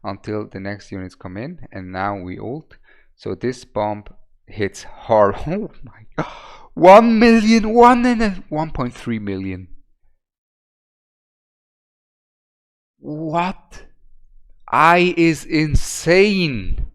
until the next units come in, and now we ult. So this bomb hits hard. Oh my god. 1 million, 1.3 million. What? I is insane.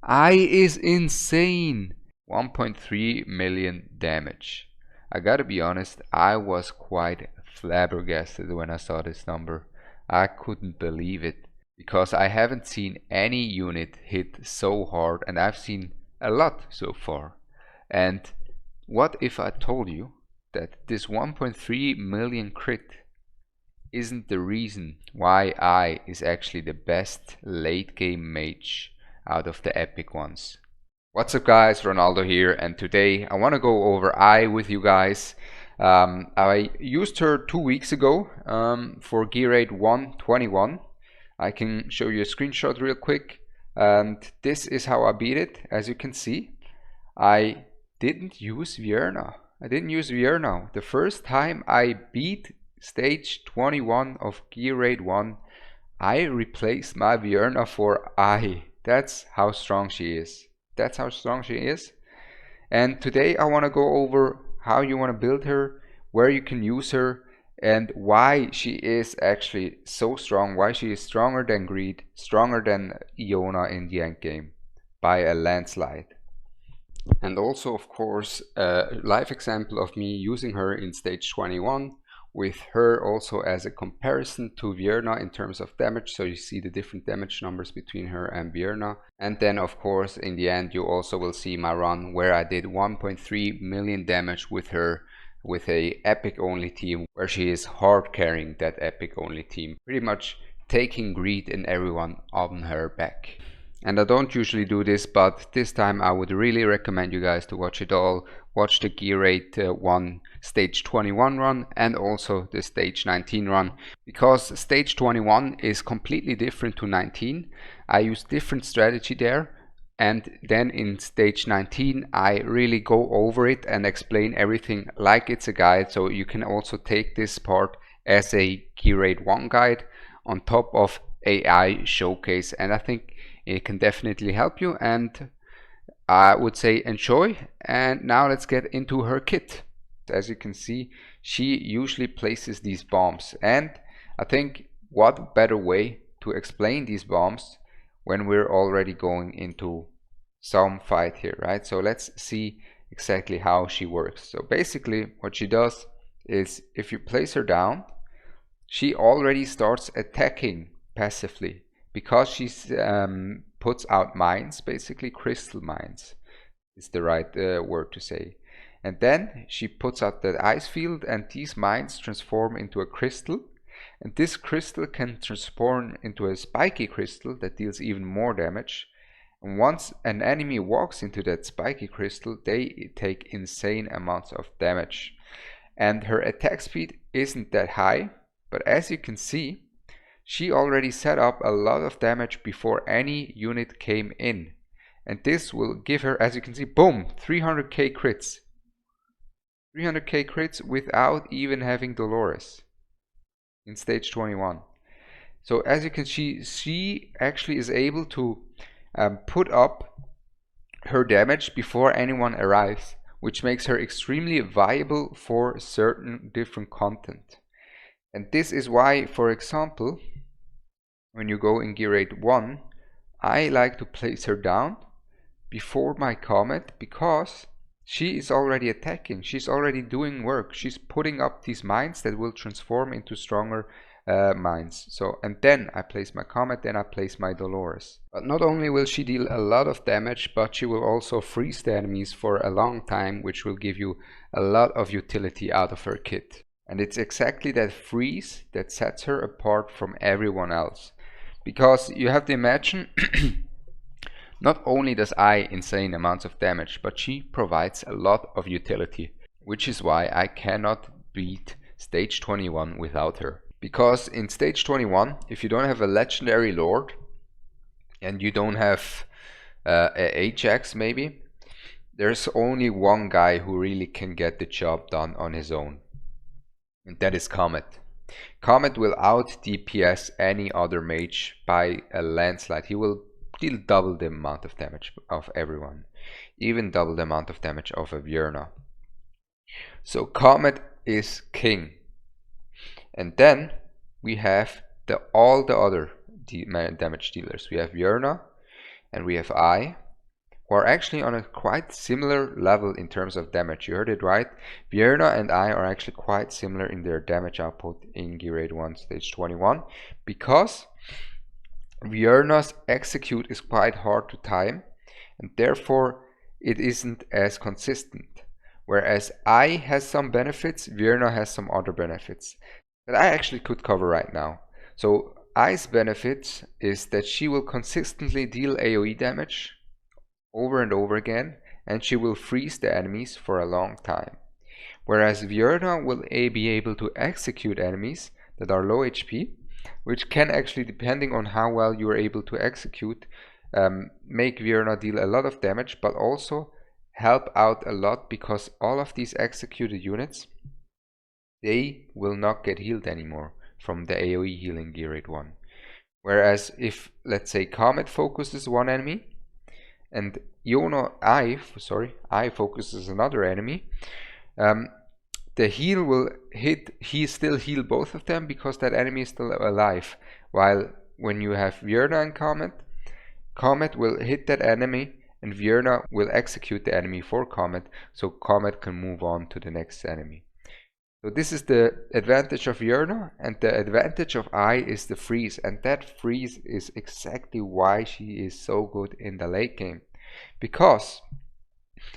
I is insane. 1.3 million damage. I gotta be honest, I was quite flabbergasted when I saw this number. I couldn't believe it, because I haven't seen any unit hit so hard, and I've seen a lot so far. And what if I told you that this 1.3 million crit isn't the reason why I is actually the best late game mage out of the epic ones? What's up guys, Ronaldo here, and today I want to go over I with you guys. I used her 2 weeks ago for GR1-21. I can show you a screenshot real quick, and this is how I beat it. As you can see, I didn't use Vierna. The first time I beat stage 21 of Gear 1, I replaced my Vierna for I. That's how strong she is. And today I want to go over how you want to build her, where you can use her, and why she is actually so strong, why she is stronger than Greed, stronger than Iona in the end game by a landslide. And also, of course, a live example of me using her in stage 21, with her also as a comparison to Vierna in terms of damage, so you see the different damage numbers between her and Vierna. And then of course in the end you also will see my run where I did 1.3 million damage with her with a epic only team, where she is hard carrying that epic only team, pretty much taking Greed and everyone on her back. And I don't usually do this, but this time I would really recommend you guys to watch it all. Watch the Gear 1 stage 21 run and also the stage 19 run, because stage 21 is completely different to 19. I use different strategy there, and then in stage 19 I really go over it and explain everything like it's a guide, so you can also take this part as a Gear 1 guide on top of AI showcase, and I think it can definitely help you, and I would say enjoy. And now let's get into her kit. As you can see, she usually places these bombs, and I think what better way to explain these bombs when we're already going into some fight here, right? So let's see exactly how she works. So basically what she does is, if you place her down, she already starts attacking passively, because she puts out mines, basically crystal mines is the right word to say. And then she puts out that ice field, and these mines transform into a crystal, and this crystal can transform into a spiky crystal that deals even more damage. And once an enemy walks into that spiky crystal, they take insane amounts of damage. And her attack speed isn't that high, but as you can see, she already set up a lot of damage before any unit came in. And this will give her, as you can see, boom, 300k crits. 300k crits without even having Dolores in stage 21. So as you can see, she actually is able to put up her damage before anyone arrives, which makes her extremely viable for certain different content. And this is why, for example, when you go in Gear 1, I like to place her down before my comet, because she is already attacking, she's already doing work, she's putting up these mines that will transform into stronger mines. So, and then I place my comet, then I place my Dolores. But not only will she deal a lot of damage, but she will also freeze the enemies for a long time, which will give you a lot of utility out of her kit. And it's exactly that freeze that sets her apart from everyone else. Because you have to imagine, not only does I insane amounts of damage, but she provides a lot of utility, which is why I cannot beat stage 21 without her. Because in stage 21, if you don't have a legendary lord, and you don't have a Ajax maybe, there's only one guy who really can get the job done on his own, and that is Comet. Comet will out DPS any other mage by a landslide. He will deal double the amount of damage of everyone, even double the amount of damage of a Vierna. So Comet is king. And then we have all the other damage dealers. We have Vierna and we have I, who are actually on a quite similar level in terms of damage. You heard it right. Vierna and I are actually quite similar in their damage output in GR1 stage 21, because Vierna's execute is quite hard to time, and therefore it isn't as consistent. Whereas I has some benefits, Vierna has some other benefits that I actually could cover right now. So I's benefits is that she will consistently deal AoE damage over and over again, and she will freeze the enemies for a long time. Whereas Vierna will be able to execute enemies that are low HP, which can actually, depending on how well you are able to execute, make Vierna deal a lot of damage, but also help out a lot, because all of these executed units, they will not get healed anymore from the AoE healing gear rate 1. Whereas if, let's say, Comet focuses one enemy and I focuses another enemy, the heal will still heal both of them, because that enemy is still alive. While when you have Vierna and Comet will hit that enemy and Vierna will execute the enemy for Comet, so Comet can move on to the next enemy. So this is the advantage of Vierna, and the advantage of I is the freeze, and that freeze is exactly why she is so good in the late game. Because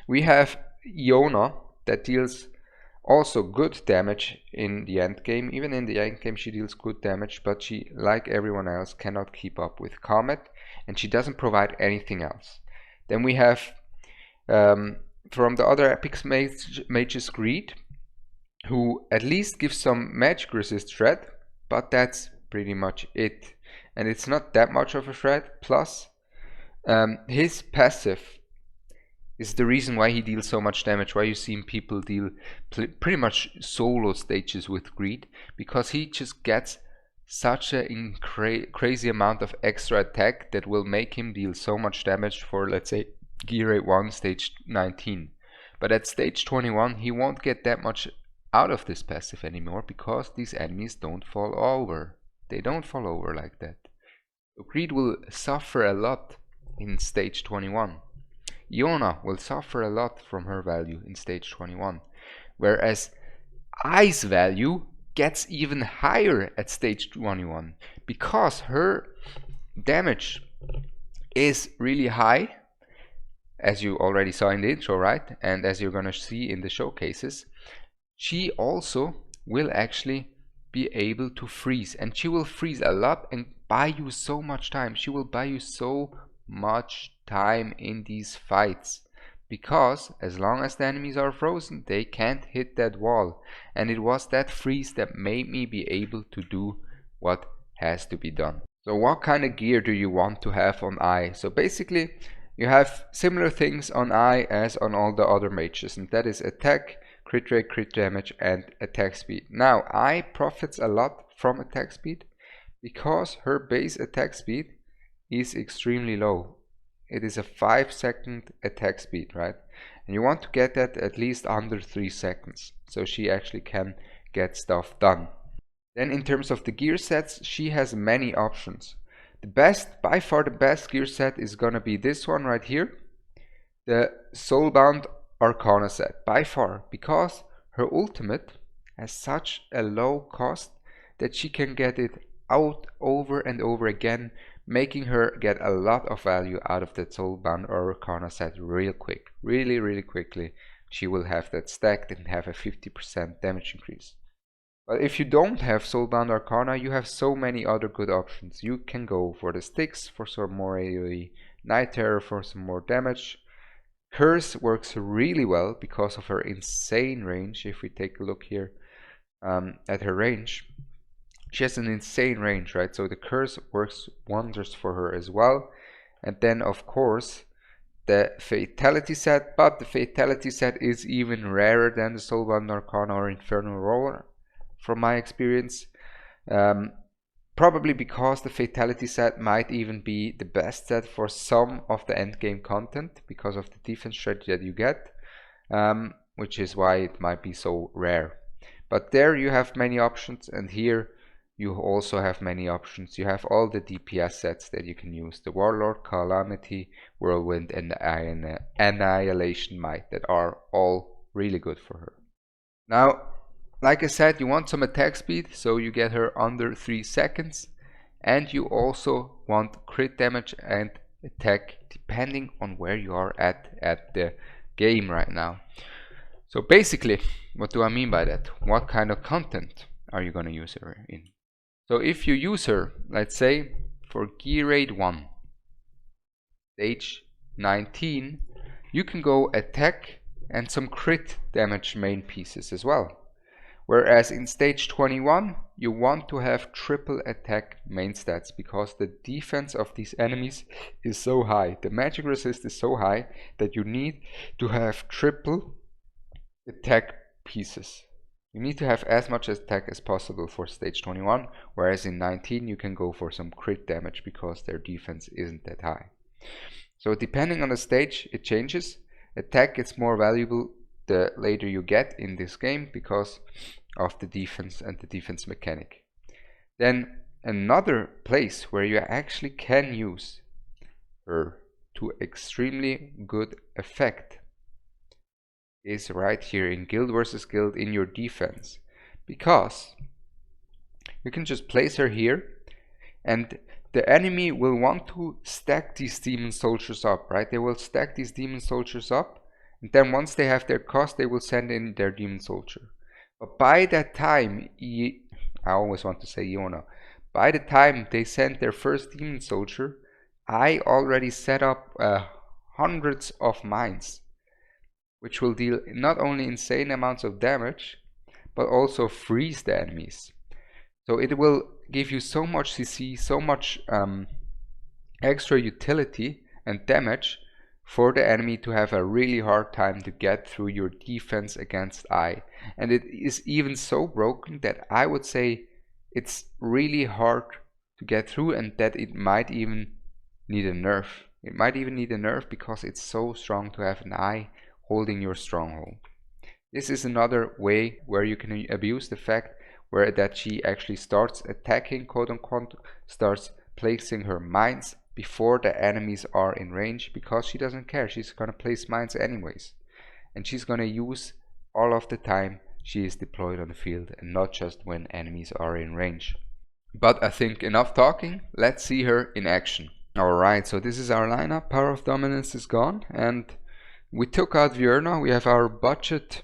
we have Iona that deals also good damage in the end game. Even in the end game she deals good damage, but she, like everyone else, cannot keep up with Comet, and she doesn't provide anything else. Then we have from the other epic mages Greed, who at least gives some magic resist threat, but that's pretty much it, and it's not that much of a threat. Plus his passive is the reason why he deals so much damage, why you see people deal pretty much solo stages with Greed, because he just gets such a crazy amount of extra attack that will make him deal so much damage for, let's say, Gear 1 stage 19. But at stage 21 he won't get that much out of this passive anymore, because these enemies don't fall over. They don't fall over like that. So Greed will suffer a lot in stage 21. Iona will suffer a lot from her value in stage 21, whereas I's value gets even higher at stage 21, because her damage is really high, as you already saw in the intro, right? And as you're gonna see in the showcases, she also will actually be able to freeze, and she will freeze a lot and buy you so much time. She will buy you so much time in these fights, because as long as the enemies are frozen, they can't hit that wall, and it was that freeze that made me be able to do what has to be done. So what kind of gear do you want to have on I? So basically you have similar things on I as on all the other mages, and that is attack, crit rate, crit damage, and attack speed. Now I profits a lot from attack speed, because her base attack speed is extremely low. It is a 5-second attack speed, right? And you want to get that at least under 3 seconds, so she actually can get stuff done. Then in terms of the gear sets, she has many options. By far the best gear set is gonna be this one right here, the Soulbound Arcana set, by far, because her ultimate has such a low cost that she can get it out over and over again, making her get a lot of value out of that Soulbound Arcana set real quick. Really quickly she will have that stacked and have a 50% damage increase. But if you don't have Soulbound Arcana, you have so many other good options. You can go for the sticks for some more AoE, Night Terror for some more damage. Curse works really well because of her insane range. If we take a look here at her range, she has an insane range, right? So the curse works wonders for her as well. And then of course the fatality set, but the fatality set is even rarer than the Soulbound Arcana or Infernal Roar from my experience. Probably because the fatality set might even be the best set for some of the endgame content because of the defense strategy that you get, which is why it might be so rare. But there you have many options, and here you also have many options. You have all the DPS sets that you can use, the Warlord, Calamity, Whirlwind, and the Annihilation Might, that are all really good for her. Now, like I said, you want some attack speed, so you get her under 3 seconds, and you also want crit damage and attack depending on where you are at the game right now. So basically, what do I mean by that? What kind of content are you going to use her in? So if you use her, let's say, for GR1, stage 19, you can go attack and some crit damage main pieces as well. Whereas in stage 21, you want to have triple attack main stats because the defense of these enemies is so high. The magic resist is so high that you need to have triple attack pieces. You need to have as much attack as possible for stage 21, whereas in 19 you can go for some crit damage because their defense isn't that high. So depending on the stage it changes. Attack gets more valuable the later you get in this game because of the defense and the defense mechanic. Then another place where you actually can use her to extremely good effect is right here in guild versus guild in your defense, because you can just place her here and the enemy will want to stack these demon soldiers up, right? They will stack these demon soldiers up, and then once they have their cost they will send in their demon soldier. But by that time, I always want to say Iona, by the time they send their first demon soldier, I already set up hundreds of mines, which will deal not only insane amounts of damage, but also freeze the enemies. So it will give you so much CC, so much extra utility and damage for the enemy to have a really hard time to get through your defense against I. And it is even so broken that I would say it's really hard to get through, and that it might even need a nerf. It might even need a nerf because it's so strong to have an eye holding your stronghold. This is another way where you can abuse the fact where that she actually starts attacking, quote unquote, starts placing her mines before the enemies are in range, because she doesn't care. She's gonna place mines anyways, and she's gonna use all of the time she is deployed on the field and not just when enemies are in range. But I think enough talking, let's see her in action. Alright, so this is our lineup. Power of Dominance is gone, and we took out Vierna. We have our budget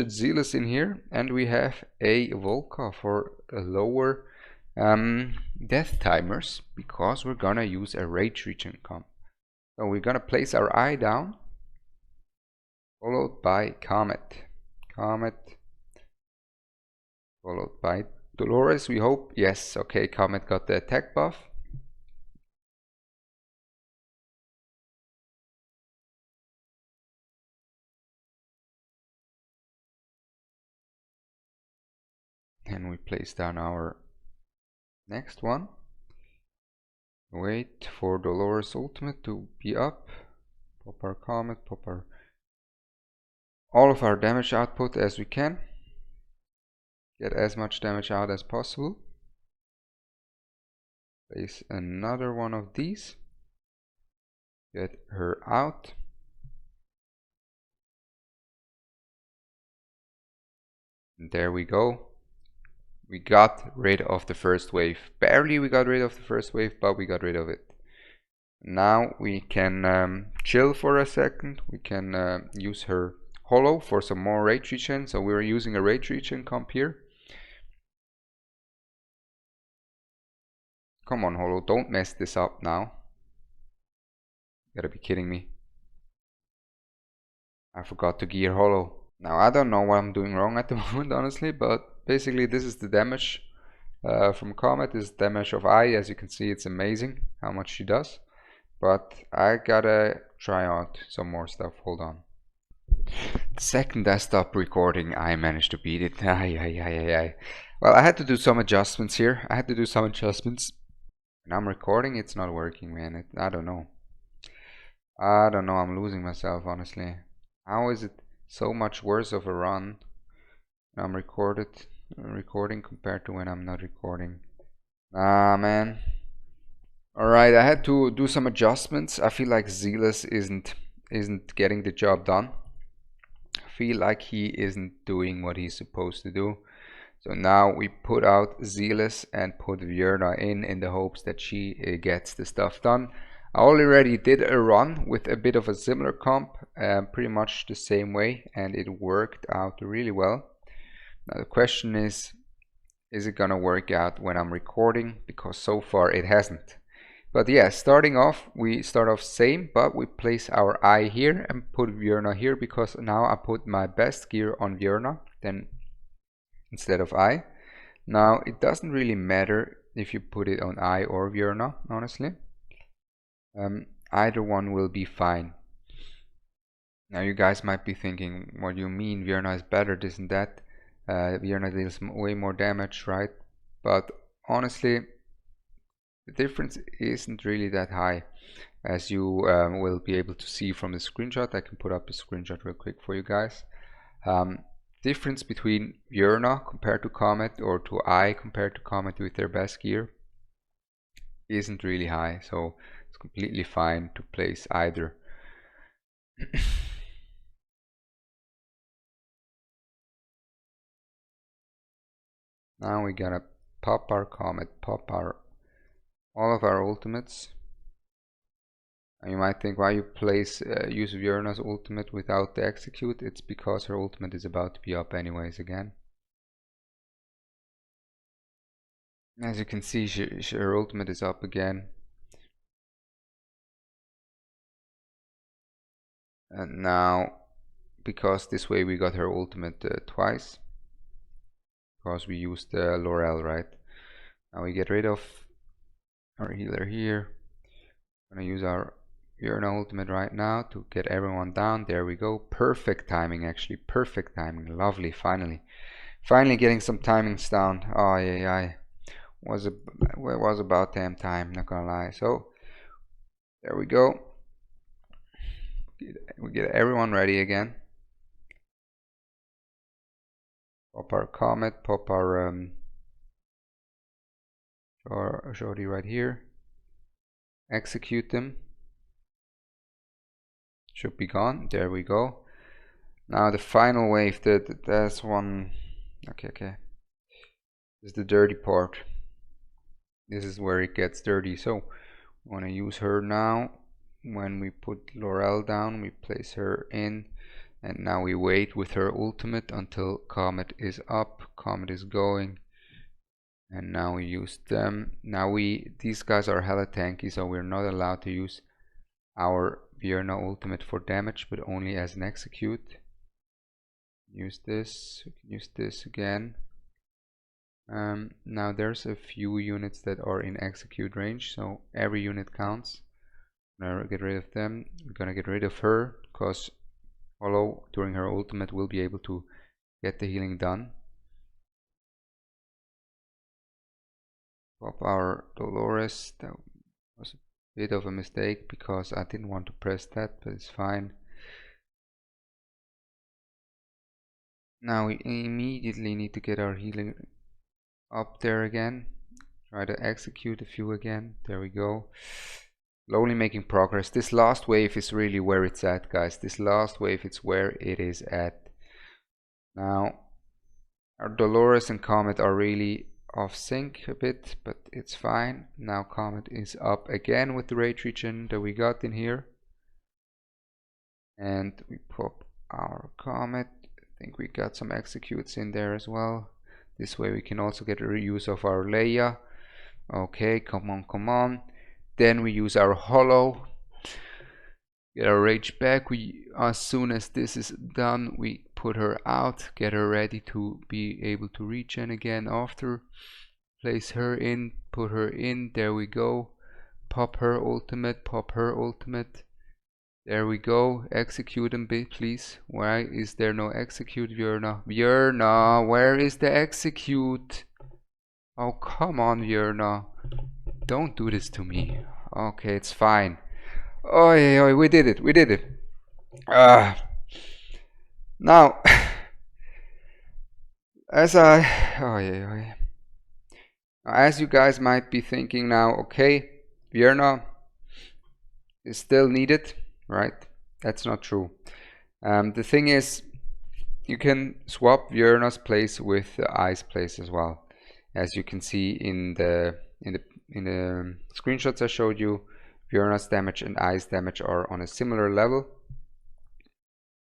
Zealous in here, and we have a Volca for a lower death timers, because we're gonna use a rage region comp. So we're gonna place our eye down, followed by Comet, followed by Dolores, we hope. Yes, okay, Comet got the attack buff. And we place down our next one. Wait for Dolores ultimate to be up. Pop our Comet, pop our all of our damage output as we can. Get as much damage out as possible. Place another one of these. Get her out. And there we go. We got rid of the first wave. Barely we got rid of the first wave, but we got rid of it. Now we can chill for a second. We can use her Holo for some more rage regen. So we're using a rage regen comp here. Come on, Holo, don't mess this up now. You gotta be kidding me. I forgot to gear Holo. Now I don't know what I'm doing wrong at the moment, honestly, but basically this is the damage from Comet. This is damage of I. As you can see, it's amazing how much she does. But I gotta try out some more stuff. Hold on. The second I stopped recording, I managed to beat it. Well, I had to do some adjustments here. I had to do some adjustments. When I'm recording, it's not working, man. I don't know. I don't know. I'm losing myself, honestly. How is it so much worse of a run when I'm recording compared to when I'm not recording? Ah, man. Alright, I had to do some adjustments. I feel like Zealous isn't getting the job done. I feel like he isn't doing what he's supposed to do. So now we put out Zealous and put Vierna in the hopes that she gets the stuff done. I already did a run with a bit of a similar comp, pretty much the same way, and it worked out really well. Now the question is it gonna work out when I'm recording? Because so far it hasn't. But yeah, starting off, we start off same, but we place our eye here and put Vierna here because now I put my best gear on Vierna then instead of eye. Now it doesn't really matter if you put it on eye or Vierna, honestly. Either one will be fine. Now you guys might be thinking, what do you mean Vierna is better, this and that. Vierna deals way more damage, right? But honestly, the difference isn't really that high, as you will be able to see from the screenshot. I can put up a screenshot real quick for you guys. Difference between Vierna compared to Comet or to Eye compared to Comet with their best gear isn't really high, so it's completely fine to place either. Now we gotta pop our Comet, pop all of our ultimates. And you might think, why you use Vierna's ultimate without the execute? It's because her ultimate is about to be up anyways again. As you can see, her ultimate is up again. And now, because this way we got her ultimate twice, because we used Laurel, right? Now we get rid of our healer here. I'm gonna use our Vierna ultimate right now to get everyone down. There we go. Perfect timing, actually. Perfect timing. Lovely. Finally getting some timings down. Oh yeah. It was about damn time, not gonna lie. So there we go. We get everyone ready again. Pop our Comet, pop our Shorty right here. Execute them. Should be gone. There we go. Now the final wave, there's one. Okay. This is the dirty part. This is where it gets dirty. So we want to use her now. When we put Laurel down, we place her in, and now we wait with her ultimate until Comet is up. Comet is going, and now we use them. Now these guys are hella tanky, so we're not allowed to use our Vierna ultimate for damage, but only as an execute. Use this. We can use this again. Now there's a few units that are in execute range, so every unit counts. I'm gonna get rid of them. We're gonna get rid of her because Hollow during her ultimate will be able to get the healing done. Pop our Dolores. That was a bit of a mistake because I didn't want to press that, but it's fine. Now we immediately need to get our healing up there again. Try to execute a few again. There we go. Slowly making progress. This last wave is really where it's at, guys. This last wave, it's where it is at. Now our Dolores and Comet are really off sync a bit, but it's fine. Now Comet is up again with the rage regen that we got in here, and we pop our Comet. I think we got some executes in there as well. This way we can also get a reuse of our Leia. Okay, come on. Then we use our Hollow. Get our rage back. As soon as this is done, we put her out, get her ready to be able to regen again after. Place her in, put her in, there we go. Pop her ultimate, There we go. Execute them, please. Why is there no execute, Vjörna? Vjörna, where is the execute? Oh, come on, Vjörna. Don't do this to me. Okay, it's fine. Oh, yeah, we did it. We did it. Now, as you guys might be thinking now, okay, Vjörna is still needed, right? That's not true. The thing is, you can swap Vjörna's place with I's place as well. As you can see in the screenshots I showed you, Vjörna's damage and I's damage are on a similar level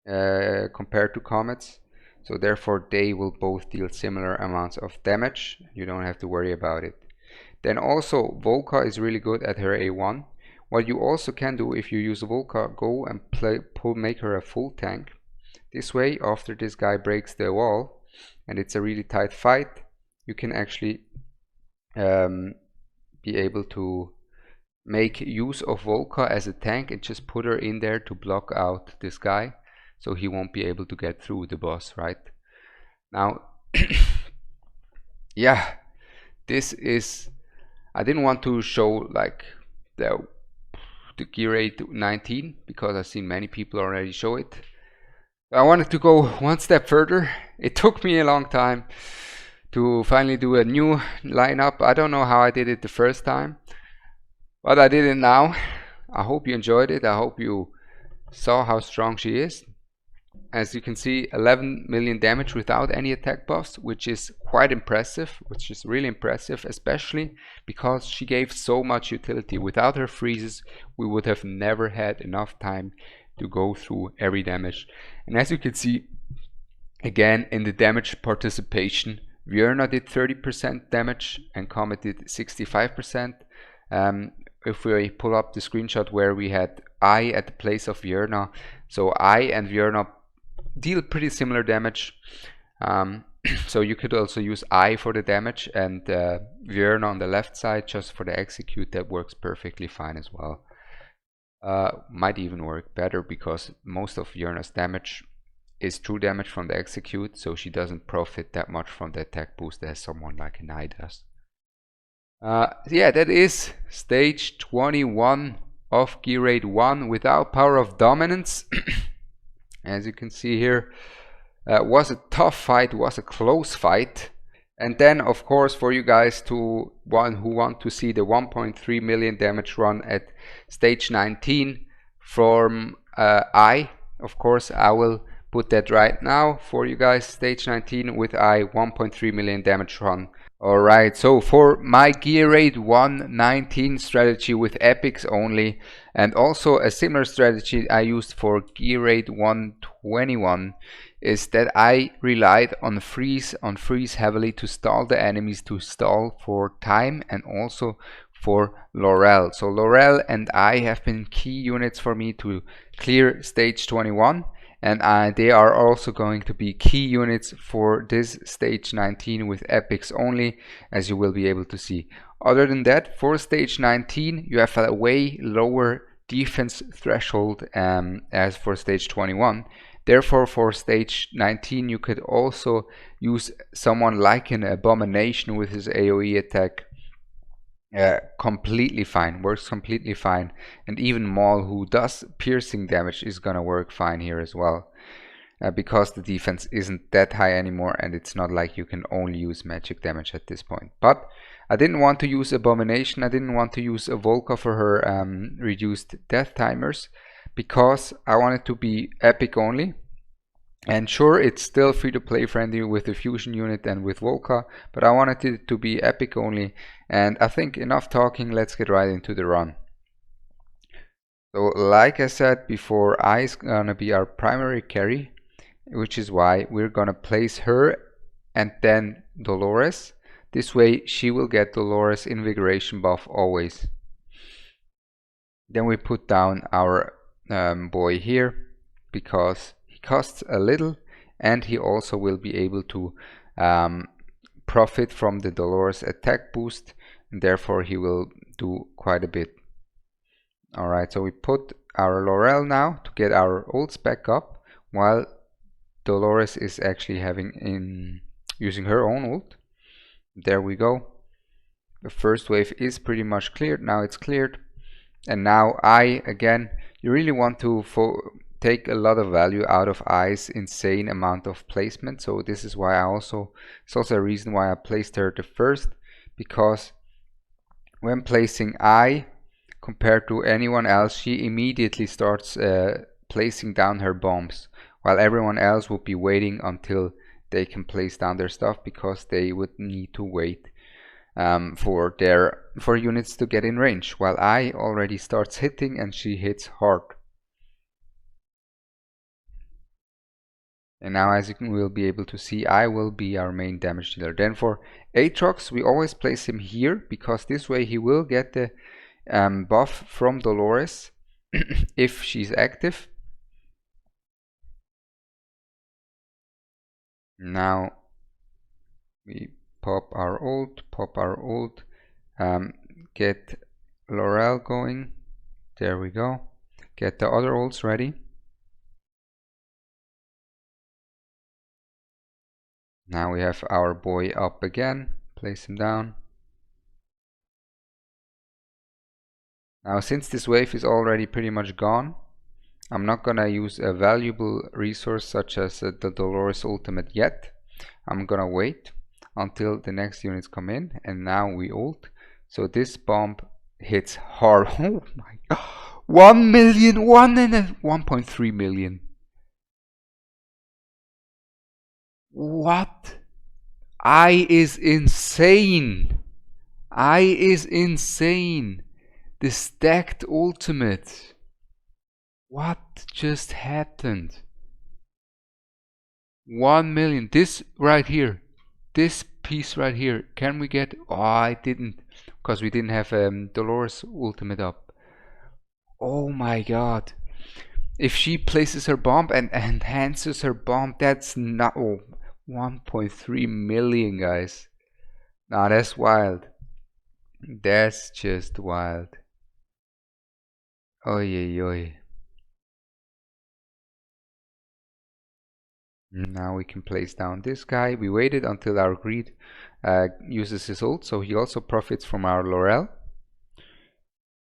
compared to Comet's. So therefore they will both deal similar amounts of damage. You don't have to worry about it. Then also Volca is really good at her A1. What you also can do if you use Volca, go and make her a full tank. This way, after this guy breaks the wall and it's a really tight fight, you can actually be able to make use of Volca as a tank and just put her in there to block out this guy, so he won't be able to get through the boss, right? Now, yeah, this is, I didn't want to show like the GR1-19 because I've seen many people already show it. I wanted to go one step further. It took me a long time to finally do a new lineup. I don't know how I did it the first time, but I did it now. I hope you enjoyed it. I hope you saw how strong she is. As you can see, 11 million damage without any attack buffs, which is quite impressive, which is really impressive, especially because she gave so much utility. Without her freezes, we would have never had enough time to go through every damage. And as you can see, again, in the damage participation, Vjörna did 30% damage and Comet did 65%. If we pull up the screenshot where we had I at the place of Vjörna, so I and Vjörna deal pretty similar damage. So you could also use I for the damage and Vjörna on the left side just for the execute. That works perfectly fine as well. Might even work better because most of Vjörna's damage is true damage from the execute, so she doesn't profit that much from the attack boost as someone like an I does. Yeah, that is stage 21 of GR1 without power of dominance. As you can see here, was a tough fight, was a close fight. And then of course, for you guys who want to see the 1.3 million damage run at stage 19 from I, of course I will put that right now for you guys. Stage 19 with I, 1.3 million damage run. Alright, so for my GR1-19 strategy with epics only, and also a similar strategy I used for GR1-21, is that I relied on freeze heavily to stall the enemies, to stall for time, and also for Laurel. So Laurel and I have been key units for me to clear stage 21. And they are also going to be key units for this stage 19 with epics only, as you will be able to see. Other than that, for stage 19 you have a way lower defense threshold as for stage 21. Therefore, for stage 19 you could also use someone like an Abomination with his AoE attack. Completely fine, works completely fine. And even Maul, who does piercing damage, is gonna work fine here as well, because the defense isn't that high anymore, and it's not like you can only use magic damage at this point. But I didn't want to use Abomination, I didn't want to use a Volca for her reduced death timers, because I wanted to be epic only. And sure, it's still free to play friendly with the fusion unit and with Volca, but I wanted it to be epic only. And I think enough talking, let's get right into the run. So like I said before, I is gonna be our primary carry, which is why we're gonna place her and then Dolores. This way she will get Dolores invigoration buff always. Then we put down our boy here because costs a little, and he also will be able to profit from the Dolores attack boost, and therefore he will do quite a bit. Alright, so we put our Laurel now to get our ults back up, while Dolores is actually using her own ult. There we go. The first wave is pretty much cleared. Now it's cleared. And now again, you really want to take a lot of value out of I's insane amount of placement. So this is why it's also a reason why I placed her the first, because when placing I compared to anyone else, she immediately starts placing down her bombs, while everyone else would be waiting until they can place down their stuff, because they would need to wait for units to get in range, while I already starts hitting and she hits hard. And now, as you will be able to see, I will be our main damage dealer. Then for Aatrox, we always place him here, because this way he will get the buff from Dolores if she's active. Now we pop our ult, get Laurel going. There we go. Get the other ults ready. Now we have our boy up again. Place him down. Now, since this wave is already pretty much gone, I'm not gonna use a valuable resource such as the Dolores ultimate yet. I'm gonna wait until the next units come in, and now we ult. So this bomb hits hard. Oh my god. 1 million, 1.3 million. What? I is insane. The stacked ultimate. What just happened? 1 million. This right here. This piece right here. Can we get... Oh, I didn't. Because we didn't have Dolores ultimate up. Oh my god. If she places her bomb and enhances her bomb, that's not... Oh, 1.3 million, guys. Nah, that's wild. That's just wild. Oy, oy, oy. Now we can place down this guy. We waited until our greed uses his ult, so he also profits from our Laurel.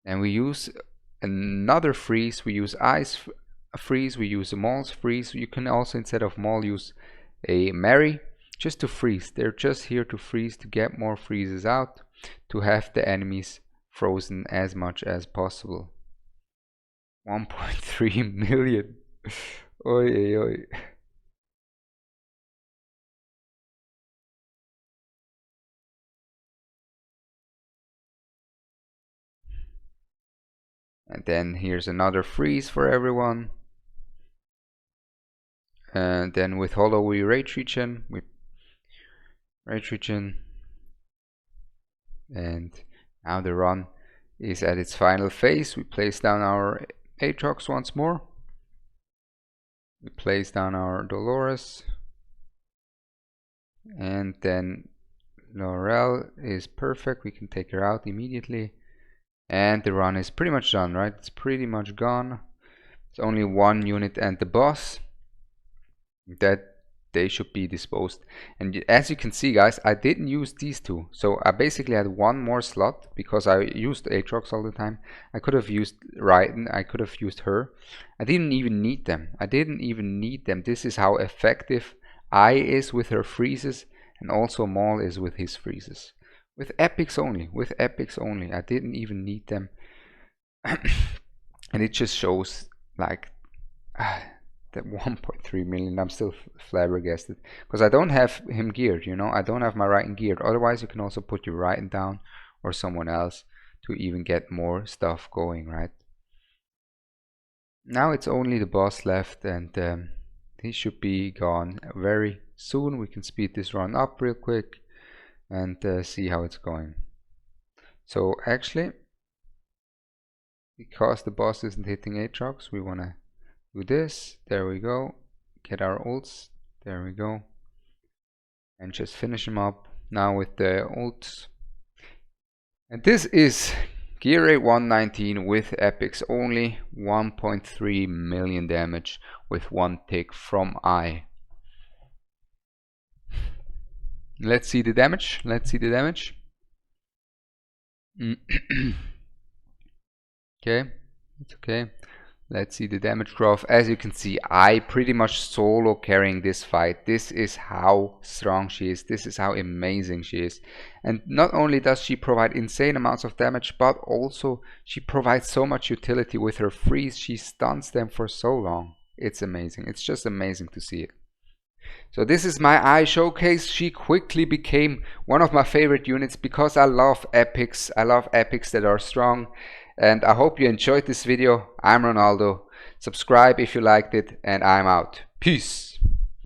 And we use another freeze. We use Ice freeze, we use a Maul's freeze. You can also, instead of Maul, use a Mary just to freeze. They're just here to freeze, to get more freezes out, to have the enemies frozen as much as possible. 1.3 million. Oy, oy. And then here's another freeze for everyone. And then with Hollow we rage regen. And now the run is at its final phase. We place down our Aatrox once more. We place down our Dolores. And then Laurel is perfect. We can take her out immediately. And the run is pretty much done, right? It's pretty much gone. It's only one unit and the boss that they should be disposed. And as you can see, guys, I didn't use these two. So I basically had one more slot because I used Aatrox all the time. I could have used Raiden, I could have used her. I didn't even need them. This is how effective I is with her freezes, and also Maul is with his freezes. With epics only. I didn't even need them. And it just shows like that 1.3 million. I'm still flabbergasted because I don't have him geared, you know. I don't have my Raiden geared. Otherwise you can also put your Raiden down or someone else to even get more stuff going, right? Now it's only the boss left, and he should be gone very soon. We can speed this run up real quick and see how it's going. So actually, because the boss isn't hitting Aatrox, we want to do this. There we go. Get our ults. There we go. And just finish him up now with the ults. And this is GR1-19 with epics only, 1.3 million damage with one tick from I. Let's see the damage. Let's see the damage. Okay, it's okay. Let's see the damage graph. As you can see, I pretty much solo carrying this fight. This is how strong she is. This is how amazing she is. And not only does she provide insane amounts of damage, but also she provides so much utility with her freeze. She stuns them for so long. It's amazing. It's just amazing to see it. So this is my eye showcase. She quickly became one of my favorite units because I love epics. I love epics that are strong. And I hope you enjoyed this video. I'm Ronaldo. Subscribe if you liked it, and I'm out. Peace.